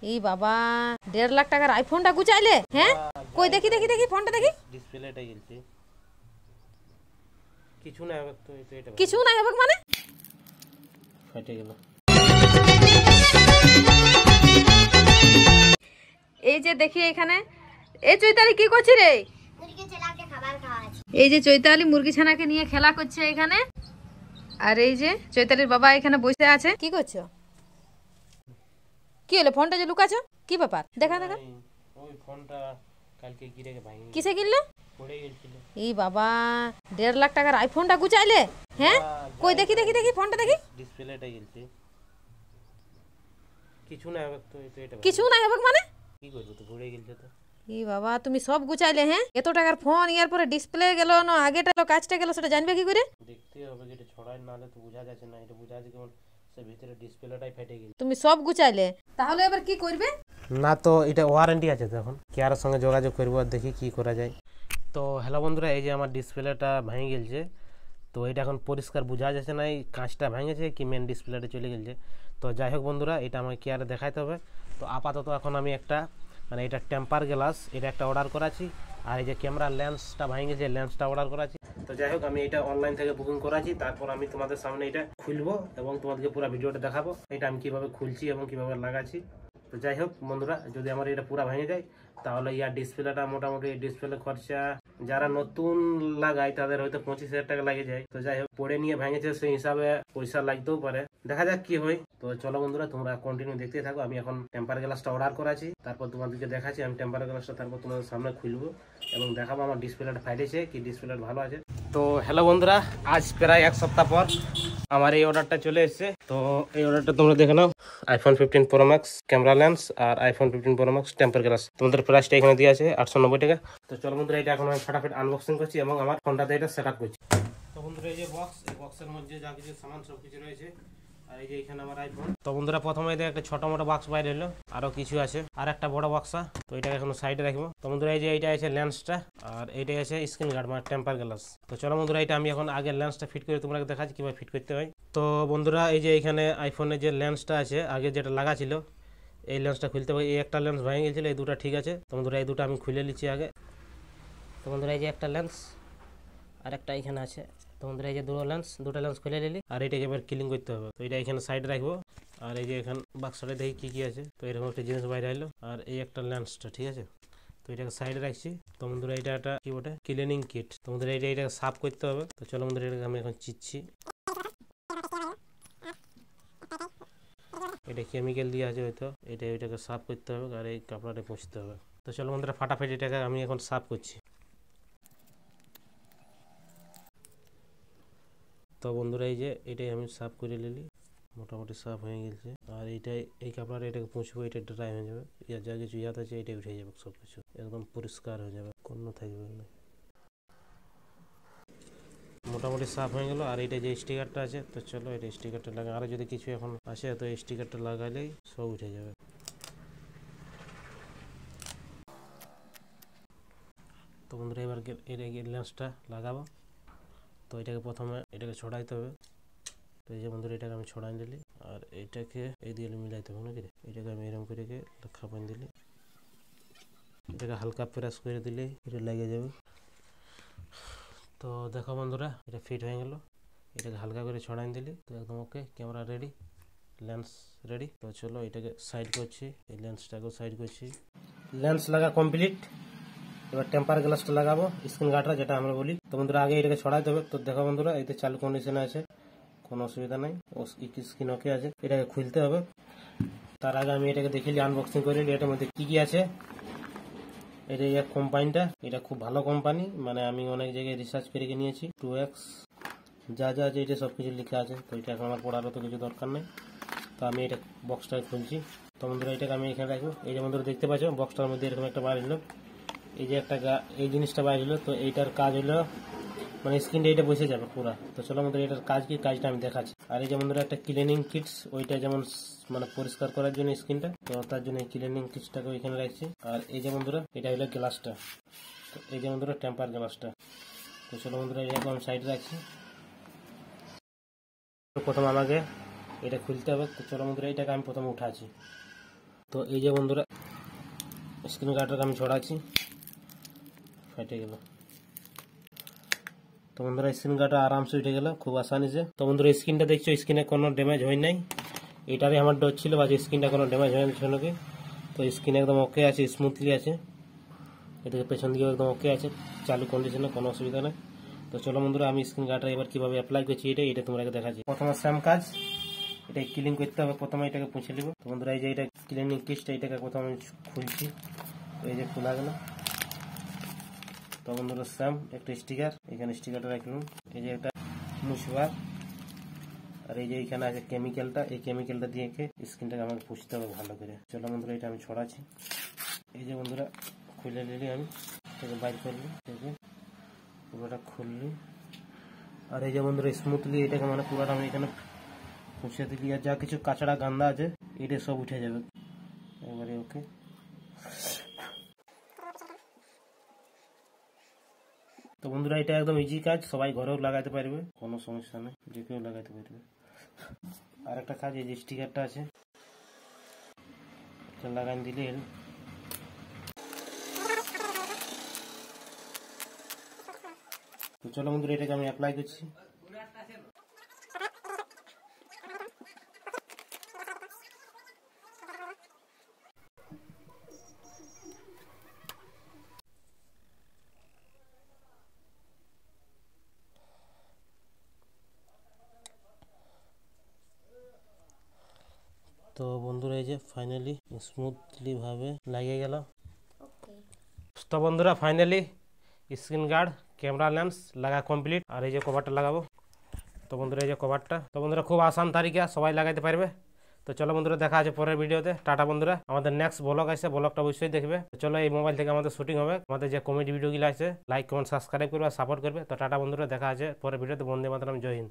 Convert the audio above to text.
এই বাবা 1.5 লাখ টাকার আইফোনটা গুচাইলে হ্যাঁ কই দেখি দেখি দেখি ফোনটা দেখি ডিসপ্লেটা গেলছে কিছু না হবে তো এটা কিছু নাই হবে মানে ফেটে গেল। এই যে দেখি এখানে এই চৈতালি কি করছিস রে? মুরগি ছানাকে খাবার খাওয়াচ্ছি। এই যে চৈতালি মুরগি ছানাকে নিয়ে খেলা করছে এখানে। আর এই যে চৈতালির বাবা এখানে বসে আছে। কি করছো? কি হলো ফোনটা যে লুকাছো কি ব্যাপার? দেখা দেখা ওই ফোনটা কালকে গিরে ভাঙি কিসে কিনলো? পড়ে গেছিল। এই বাবা 1.5 লাখ টাকার আইফোনটা গুচাইলে হ্যাঁ কই দেখি দেখি দেখি ফোনটা দেখি ডিসপ্লেটা গেলছে কিছু না হবে তো এটা কিছু নাই হবে মানে কি করব তো পড়ে গেলছে তো। এই বাবা তুমি সব গুচাইলে হ্যাঁ এত টাকার ফোন ইয়ার পরে ডিসপ্লে গেল না আগেটা কাজটা গেল সেটা জানবে কি করে? দেখতে হবে যেটা ছড়াই নালে তো বোঝা যাচ্ছে না। এটা বোঝা যাচ্ছে কেমন সে ভিতরে ডিসপ্লেটাই ফেটে গেছে। তুমি সব গুচাইলে তাহলে এবার কি করবে? না তো এটা ওয়ারেন্টি আছে তো এখন কেয়ারের সঙ্গে যোগাযোগ করবো আর দেখি কি করা যায়। তো হ্যালো বন্ধুরা, এই যে আমার ডিসপ্লেটা ভেঙে গেছে। তো এটা এখন পরিষ্কার বোঝা যাচ্ছে না এই কাঁচটা ভেঙেছে কি মেন ডিসপ্লেটা চলে গেছে। তো যাই হোক বন্ধুরা, এটা আমাকে কেয়ারে দেখাইতে হবে। তো আপাতত এখন আমি একটা মানে এটা টেম্পার গ্লাস এটা একটা অর্ডার করাছি। আর এই যে ক্যামেরা লেন্সটা ভেঙে গেছে লেন্সটা অর্ডার করাছি। তো যাই হোক আমি এটা অনলাইন থেকে বুকিং করাছি। তারপর আমি তোমাদের সামনে এটা খুলবো এবং তোমাদেরকে পুরো ভিডিওটা দেখাবো এটা আমি কিভাবে খুলছি এবং কিভাবে লাগাচ্ছি। তো যাই হোক বন্ধুরা, যদি আমার এটা পুরো ভেঙে যায় তাহলে ইয়ার ডিসপ্লেটা মোটামুটি ডিসপ্লে খরচা যারা নতুন লাগায় তাদের হয়তো 25,000 টাকা লাগে যায়। তো যাই হোক পড়ে নিয়ে ভেঙেছে সেই হিসাবে পয়সা লাগতেও পারে, দেখা যাক কি হয়। তো চলো বন্ধুরা তোমরা কন্টিনিউ দেখতে থাকো। আমি এখন টেম্পার গ্লাসটা অর্ডার করাছি, তারপর তোমাদেরকে দেখাচ্ছি আমি টেম্পার গ্লাসটা, তারপর তোমাদের সামনে খুলবো এবং দেখাবো আমার ডিসপ্লেটা ফাইটেছে কি ডিসপ্লেটা ভালো আছে। তো হ্যালো বন্ধুরা, আজ প্রায় এক সপ্তাহ পর আমার এই অর্ডারটা চলে এসেছে। তো এই অর্ডারটা তোমরা দেখে নাও, iPhone 15 Pro Max camera lens আর iPhone 15 Pro Max temper glass. তোমাদের প্রাইসটা এখানে দিয়ে আছে 890 টাকা। তো চলো বন্ধুরা, এটা এখন আমি ফটাফট আনবক্সিং করছি এবং আমার ফোনটাতে এটা সেট আপ করছি। তো বন্ধুরা এই যে বক্স, এই বক্সের মধ্যে যা কিছু সামান সব কিছু রয়েছে। আর এই যে এখানে আমার আইফোন। তো বন্ধুরা প্রথমে এটা একটা ছোট মোটো বক্স বাইরে এলো, আরো কিছু আছে আর একটা বড় বক্সা। তো এটা এখন সাইডে রাখবো। তো বন্ধুরা এই যে এইটা আছে লেন্সটা আর এইটাই আছে স্ক্রিন গার্ড মানে টেম্পার গ্লাস। তো চলো বন্ধুরা, এটা আমি এখন আগে লেন্সটা ফিট করে তোমরা দেখাচ্ছি কিভাবে ফিট করতে হয়। তো বন্ধুরা এই যে এখানে আইফোনের যে লেন্সটা আছে আগে যেটা লাগা ছিল এই লেন্সটা খুলতে হবে। এই একটা লেন্স ভেঙে গেছিল, এই দুটো ঠিক আছে। তো বন্ধুরা এই দুটো আমি খুলে নিচ্ছি আগে। তো বন্ধুরা এই যে একটা লেন্স আর একটা এখানে আছে। তো বন্ধুরা এই যে দুটো লেন্স খুলে নিলি আর এটাকে এবার ক্লিন করতে হবে। তো এটা এখানে সাইডে রাখবো। আর এই যে এখানে বাক্সটা দেখি কি কি আছে। তো এরকম একটা জিনিস বাইরে এলো আর এই একটা লেন্সটা ঠিক আছে। তো এটাকে সাইডে রাখছি। তো বন্ধুরা এটা একটা কি বটে ক্লিনিং কিট। তো বন্ধুরা এটাকে সাফ করতে হবে। তো চলো বন্ধুরা এটাকে আমি এখন চিচ্ছি। এটা কেমিক্যাল দিয়ে আছে হয়তো, এটাকে সাফ করতে হবে আর এই কাপড়াটা পুষতে হবে। তো চলো বন্ধুরা ফাটাফাটি এটাকে আমি এখন সাফ করছি। তো বন্ধুরা এই যে এটাই আমি সাফ করে নিলি, মোটামুটি সাফ হয়ে গেছে। আর এইটাই এই কাপড়টা এটাকে পুষবো, এটা ড্রাই হয়ে যাবে। ইয়ার যা কিছু ইয়াদ আছে এটাই উঠে যাবে, সব কিছু একদম পরিষ্কার হয়ে যাবে, কোনো থাকবে না। মোটামুটি সাফ হয়ে গেল। আর এটা যে স্টিকারটা আছে, তো চলো এটা স্টিকারটা লাগা। আর যদি কিছু এখন আসে তো এই স্টিকারটা লাগালেই সব উঠে যাবে। তো বন্ধুরা এবার এটা লেন্সটা লাগাবো। তো এটাকে প্রথমে এটাকে ছড়াইতে হবে। তো এই যে বন্ধুরা এটাকে আমি ছড়াই দিলি আর এটাকে এই দিয়ে মিলাইতে হবে নাকি। এটাকে আমি এরকম করে খাপাই দিলি, এটাকে হালকা প্রেস করে দিলে এটা লেগে যাবে। তো দেখো বন্ধুরা এটা ফিট হয়ে গেল। এটাকে হালকা করে ছড়াই দিলি তো একদম ওকে, ক্যামেরা রেডি, লেন্স রেডি। তো চলো এটাকে সাইড করছি, এই লেন্সটাকেও সাইড করছি। লেন্স লাগা কমপ্লিট। এবার টেম্পার গ্লাসটা লাগাবো, স্ক্রিন গার্ডটা যেটা আমরা বলি। তো বন্ধুরা আগে এটাকে ছড়াইতে হবে। তো দেখো বন্ধুরা এতে চালু কন্ডিশনে আছে, কোনো অসুবিধা নাই, স্ক্রিন ওকে আছে। এটাকে খুলতে হবে। তার আগে আমি এটাকে দেখিলি আনবক্সিং করে এটার মধ্যে কি কি আছে। এটা এই কোম্পানিটা, এটা খুব ভালো কোম্পানি, মানে আমি অনেক জায়গায় রিসার্চ করে নিয়েছি। 2X যা যা আছে এটা সবকিছু লেখা আছে। তো এটা এখন আমার পড়ারও তো কিছু দরকার নেই। তো আমি এটা বক্সটাকে খুলছি। তো বন্ধুরা এটাকে আমি এখানে রাখবো। এই যে বন্ধুরা দেখতে পাচ্ছ বক্সটার মধ্যে এরকম একটা বার হলো, এই যে একটা এই জিনিসটা বাইরে হলো। তো এইটার কাজ হলো মানে স্ক্রিনটা এটা বসে যাবে পুরা। তো চলো বন্ধুরা এটার কাজ কি, কাজটা আমি দেখাচ্ছি। আর এই যে বন্ধুরা একটা ক্লিনিং কিটস, ওইটা যেমন মানে পরিষ্কার করার জন্য স্ক্রিনটা, তো তার জন্য ক্লিনিং কিটসটাকে ওইখানে রাখছি। আর এই যে বন্ধুরা এটা হলো গ্লাসটা, তো এই যে বন্ধুরা টেম্পার গ্লাসটা। তো চলো বন্ধুরা এটাকে আমি সাইডে রাখছি। প্রথমে আমাকে এটা খুলতে হবে। তো চলো বন্ধুরা এটাকে আমি প্রথমে উঠাচ্ছি। তো এই যে বন্ধুরা স্ক্রিন গার্ডটাকে আমি ছড়াচ্ছি, ফেটে গেল। তো বন্ধুরা স্ক্রিন গার্ডটা আরামসে উঠে গেল খুব আসানি সে। তো বন্ধুরা স্ক্রিনটা দেখছো, স্ক্রিনে কোনো ড্যামেজ হয় নাই। এটারই আমার ডর ছিল বা স্ক্রিনটা কোনো ড্যামেজ হয় না কি। তো স্ক্রিন একদম ওকে আছে, স্মুথলি আছে। এদিকে পেছন দিকে একদম ওকে আছে, চালু কন্ডিশনে, কোনো অসুবিধা নেই। তো চলো বন্ধুরা আমি স্ক্রিন গার্ডটা এবার কিভাবে অ্যাপ্লাই করছি এটা তোমাকে দেখাচ্ছি। প্রথমে সেম কাজ, এটা ক্লিন করতে হবে। প্রথমে এটাকে পুছে নিব। তো বন্ধুরা এই যে এটা ক্লিনিং কিটটা, এটাকে প্রথমে আমি খুলছি। এই যে খোলা গেল। তো বন্ধুরা সেম একটা স্টিকার, এখানে স্টিকারটা রাখলাম। এই যে একটা মুছবার, আর এই যে এখানে আছে কেমিক্যালটা, এই কেমিক্যালটা দিয়ে স্কিনটাকে আমাকে পুষতে হবে ভালো করে। চলো বন্ধুরা এটা আমি ছড়াচ্ছি। এই যে বন্ধুরা খুলে নিলি, আমি এটাকে বাইর করলি, পুরোটা খুললি। আর এই যে বন্ধুরা স্মুথলি এটাকে মানে পুরোটা আমি এখানে পুষে দিলি। আর যা কিছু কাঁচড়া গান্দা আছে এটা সব উঠে যাবে এবারে। ওকে, তো বন্ধুরা এটা একদম ইজি কাজ, সবাই ঘরেও লাগাতে পারবে, কোনো সমস্যা নেই, যে কেউ লাগাতে পারবে। আর একটা কাজ, এই যে স্টিকারটা আছে এটা লাগাই দিলে। তো চলো বন্ধুরা এটাকে আমি অ্যাপ্লাই করছি। তো বন্ধুরা এই যে ফাইনালি স্মুথলি ভাবে লাগিয়ে গেল। তো বন্ধুরা finally screen guard, camera lens লাগা কমপ্লিট। আর এই যে কভারটা লাগাবো। তো বন্ধুরা এই যে কভারটা, তো বন্ধুরা খুব আসান তারিখে সবাই লাগাইতে পারবে। তো চলো বন্ধুরা দেখা আছে পরের ভিডিওতে। টাটা বন্ধুরা, আমাদের নেক্সট ব্লগ আছে, ব্লগটা অবশ্যই দেখবে। তো চলো এই মোবাইল থেকে আমাদের শুটিং হবে, আমাদের যে কমেডি ভিডিওগুলো আছে লাইক কমেন্ট সাবস্ক্রাইব করবে, সাপোর্ট করবে। তো টাটা বন্ধুরা, দেখা আছে পরের ভিডিওতে। বন্দে মাতরম, জয় হিন্দ।